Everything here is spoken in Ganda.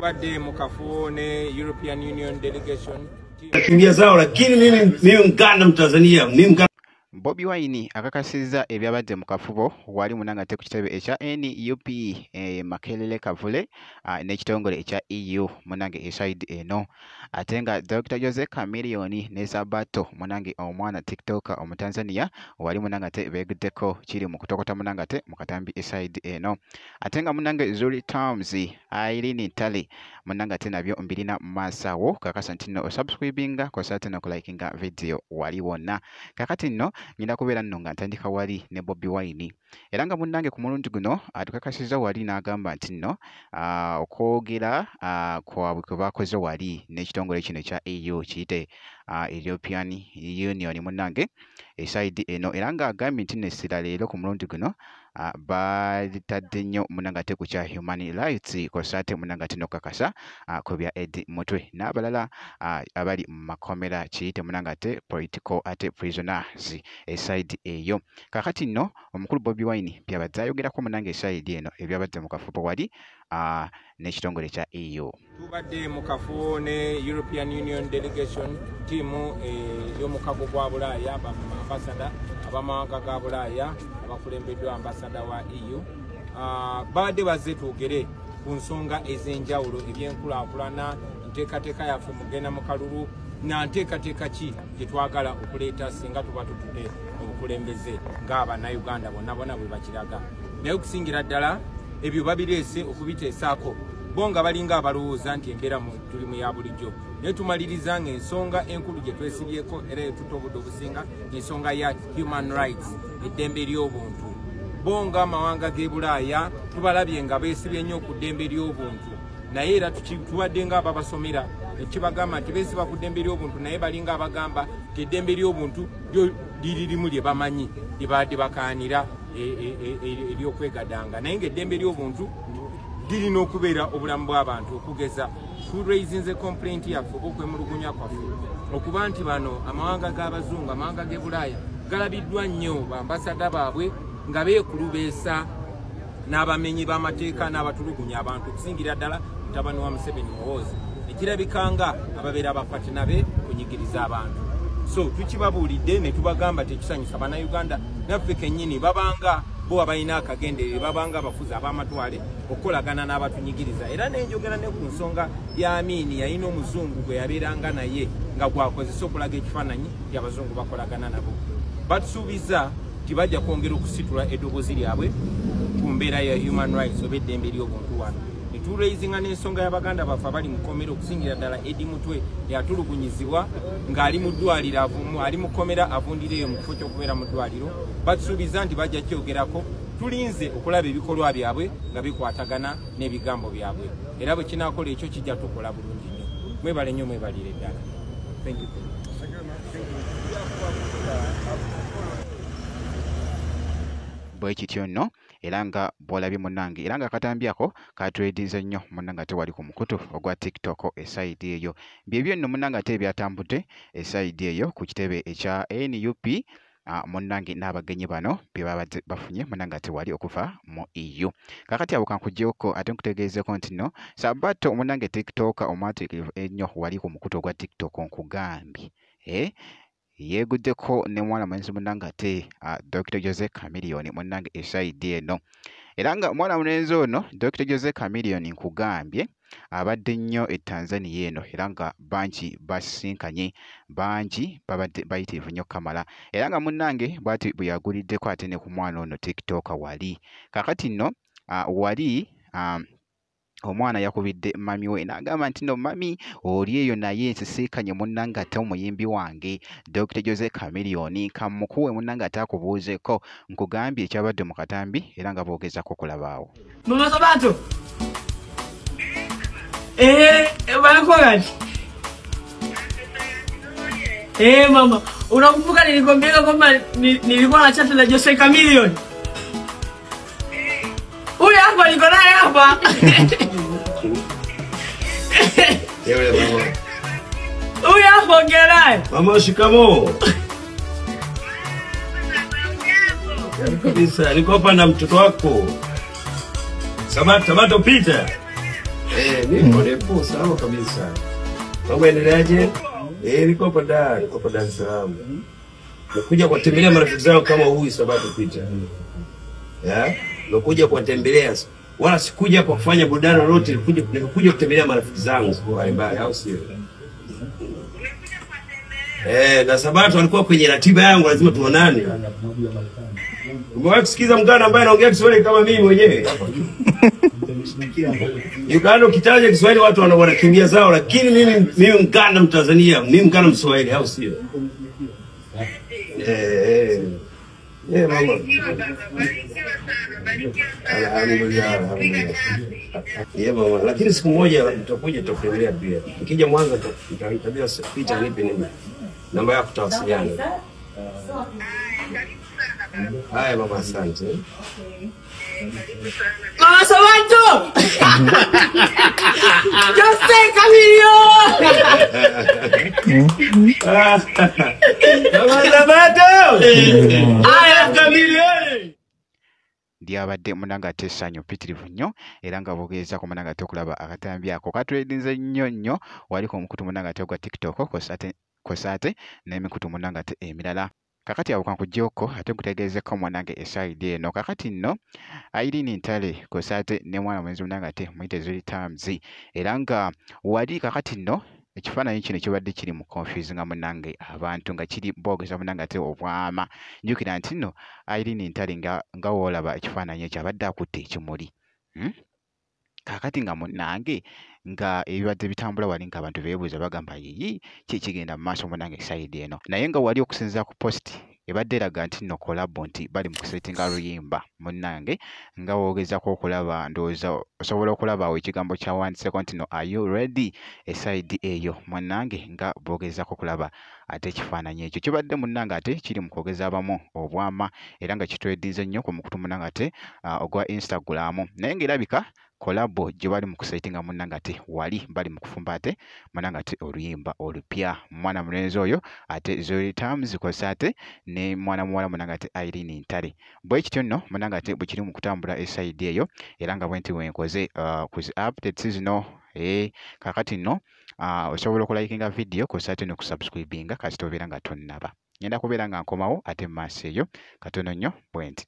Tubadde mukafone European Union delegation. Kimbia zao lakini mimi Mkanda Mtanzania, Bobi Wine akakasizza ebyabadde mu kafubo wali munangate ku kitebe ekya NUP Makelele Kavule n'ekitongole ekya EU munange eside eno ate nga Dr. Jose Chameleone ne Sabato munange omwana TikToker omutanzania wali munangate beguddeko kiri mu kutokota munangate mu katambi eside eno ate nga munange Zuri Terms Irene Tale munangate nabyo mbirina masawo kakasa ntino subscribinga ko satana ku likinga video wali wonna kakati nno nyina kubeera nno nga ntandika wali ne Bobi Wine era nga munnange ku mulundi guno atukakasiza wali n'agamba nti nno okwogera kwabwe kwe bakoze wali n'ekitongole kino ekya EU kiyite European Union munnange eside eno era nga agambye nti nessira leero ku mulundi guno batadde nnyo munangate ku kya human rights kosate munangate nokakasa ku bya Edi Mutwe n'abalala abali mu makomera kiyite munangate political prisoners eside eyo kakati nno omukulu Bobi Wine byabadde ayogerako munange eside eno ebyabadde mu kafubo wali n'ekitongole kya EU. Tubadde mu kafubo ne European Union delegation tiimu y'omukago gwa Bulaaya ambassador abamawanga ga Bulaaya abakulembeddwa ambassador wa EU badde bazze twogere ku nsonga ez'enjawulo ebyenkulaakulana nteekateeka yaffe mugenda mu kalulu na nteekateeka ki gye twagala okuleeta singa tuba tutudde obukulembeze ng'Abannayuganda bonna bwe bakiraga naye okusingira ddala ebyo babireese okubiteesaako bo nga balinga abalowooza nti embeera tuli mu ya bulijjo naye tumaliriza ng'ensonga enkulu gye twesibyeko era etuta obudde obusinga ensonga ya human rights eddembe ly'obuntu bo nga amawanga g'e Bulaaya tubalabye nga beesibye nnyo ku ddembe ly'obuntu naye era tubadde nga ababasomera ekibagamba nti beesiba ku ddembe ly'obuntu naye balinga abagamba nti eddembe ly'obuntu liririmu lye bamanyi lye badde bakaanira eryokwegadanga naye ng'eddembe ly'obuntu lirina okubeera obulamu bw'abantu okugeza turaisinze complaint yaffe oba okwemulugunya kwaffe okuba nti bano amawanga g'abazungu amawanga g'e Bulaaya galabiddwa nnyo bambasada baabwe nga beekulubeesa n'abamenyi b'amateeka n'abatulugunya abantu okusingira ddala mutabani wa Museveni Muhoozi ekirabikanga ababeera abapatina be kunyigiriza abantu so tukibabuulidde ne tubagamba tekisanyusa Bannayuganda naffe kennyini babanga bo abalina akagenderere babanga abafuzi ab'amatwale okukolagana n'abatunyigiriza era nenjogera ne ku nsonga ya Amini yalina omuzungu gwe yabeeranga naye nga gwakozesa okulaga ekifaananyi y'abazungu bakolagana nabo batusuubiza tibajja kwongera okusitula eddoboozi lyabwe ku mbeera ya human rights oba eddembe ly'obuntu wano netulaisinga n'ensonga y'Abaganda baffe abali mu kkomera okusingira ddala Edi Mutwe yatulugunyizibwa ng'ali mu ddwaliro ali mu kkomera avundireyo mu kifo ky'okubeera mu ddwaliro batusuubiza nti bajja kyogerako tulinze okulaba ebikolwa byabwe nga bikwatagana n'ebigambo byabwe era bwe kinaakola ekyo kijja tukola bulungi nnyo mwebale nnyo mwebalire ddala. Thank you. Bwekityo nno era nga bwolabye munnange era nga akatambyako katwedinze nnyo munnange ate wali ku mukutu ogwa TikTok eside eyo byebyo nno munnange ate ebyatambudde eside eyo ku kitebe ekya NUP munnange n'abagenyi bano bye babadde bafunye munnange ate wali okuva mu EU kakati abo kankugyeko ate nkutegeezeko nti nno Sabato munnange TikTok omwatirivu ennyo wali ku mukutu ogwa TikTok nkugambye yeguddeko ne mwana mwenzi munnange ate Dr. Jose Chameleone munnange eside eno era nga mwana mulenzi ono Dr. Jose Chameleone nkugambye abadde nnyo e Tanzania eno era nga bangi basinkanye bangi babadde bayitirivu nnyo kamala era nga munnange bwati bwe yaguliddeko ate ne ku mwana ono TikTok wali kakati nno wali omwana yakubidde mami we n'agamba nti no mami oli eyo naye nsisiikanye munnange ate omuyimbi wange Dr. Jose Chameleone kamukuwe munnange ate akubuuzeko nkugambye ekyabadde mu katambi era nga boogezako kulabaawo. Mama Sabato wanakogati mama unakumbuka nilikwambia kwamba nilikuwa na chata na Jose Chameleone? Huyu hapa niko naye hapa. Yule mama. Huyu hapa ongea naye. Mama shikamoo. Kabisa, niko hapa na mtoto wako. Sabato pita. Niko nipo sawa kabisa. Mambo endeleaje? Niko hapa Dar es Salaam. Nakuja kuwatembelea marafiki zangu kama huyu Sabato Peter. Nakuja kuwatembelea. Wala sikuja hapa kufanya burudani lolote, nimekuja kutembelea marafiki zangu mbalimbali, au sio? Na Sabato alikuwa kwenye ratiba yangu, lazima tuonane. Umewahi kusikiza mgana ambaye anaongea Kiswahili kama mimi mwenyewe? Uganda ukitaja Kiswahili watu wanakimbia zao, lakini mimi mgana Mtanzania, mimi mgana Mswahili, au sio? Mama. Mama, lakini siku moja tutakuja tutembelea pia. Nikija Mwanza nitaambia Peter nipe nini. Namba yako tutawasiliana. Haya mama, asante. Mama Sabato! Jose Camilio! Mama Sabato! Aya Camilio! Ndiabadde munanga ate essanyu mpitirivu nnyo era nga bogezaako munanga ate okulaba akatambi ako katwedinze nnyo waliko omukutu munanga ate ogwa TikTok kosaate n'emikutu munanga ate emirala. Kakati awo kankuggyeko ate nkutegeezeko munange eside eno. Kakati nno Irene Ntale kosaate ne mwana mwenzi munanga ate muyite Zuri Times era nga wali kakati nno ekifaananyi kino kibadde kiri mu confuse nga munange abantu nga kiri boogeza munange ate obwama. Njukira nti nno Irene Ntale nga woolaba ekifaananyi ekyo abadde akutte ekimuli. Kakati nga munange nga ebibadde bitambula wali nga abantu beebuuza bagamba yiyi kikigenda mu maaso munange side eno, naye nga wali okusinziira ku post ebadde eraga nti nno kolabo nti bali mu kusetinga luyimba munange nga woogezako okulaba, ndowooza osobola okulaba awo ekigambo kya 1 second nti no are you ready eside eyo munange nga boogezako okulaba ate ekifaananyi ekyo kibadde munange ate kiri mu kwogeza abamu obwama era nga kitwedinze nnyo ku mukutu munange ate ogwa Instagram, naye ng'erabika kolabo gye bali mu kusetinga munange ate wali bali mu kufumba ate munange ate oluyimba olupya. Mwana mulenzi oyo ate Zuri Times kosaate ne mwana muwala munange ate Irene Ntale. Bwe kityo nno munange ate bwe kiri mu kutambula eside eyo era nga bwenti wenkoze ku updates zino. Kakati nno osobola okulikinga video kosaate ne kusubscribinga kasita obeera nga tonnaba. Ngenda kubeera nga nkomawo ate mu maaso eyo katono nnyo bwenti.